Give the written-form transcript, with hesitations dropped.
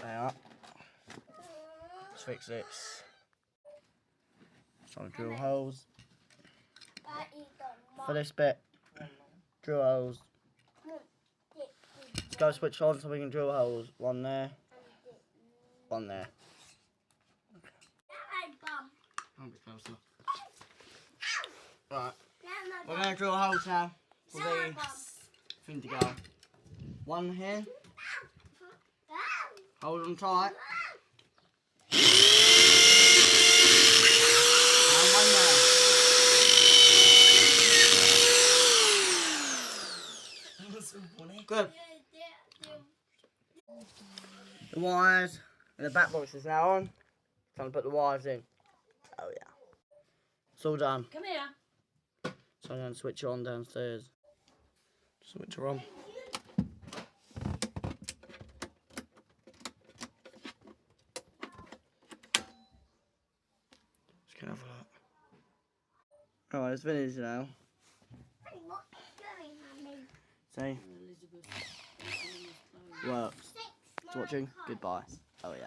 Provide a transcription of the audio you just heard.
Now, let's fix this. So drill holes for this bit. Drill holes. Let's go switch on so we can drill holes. One there. One there. A bit closer. Right. We're going to drill holes now for the thing to go. One here. Hold them tight. And one there. Good. The wires and the back box is now on. Time to put the wires in. Oh yeah. It's all done. Come here. So I'm going to switch it on downstairs. Switch her on. Just gonna have a look. Alright, it's finished now. See? Works. Watching. Goodbye. Oh yeah.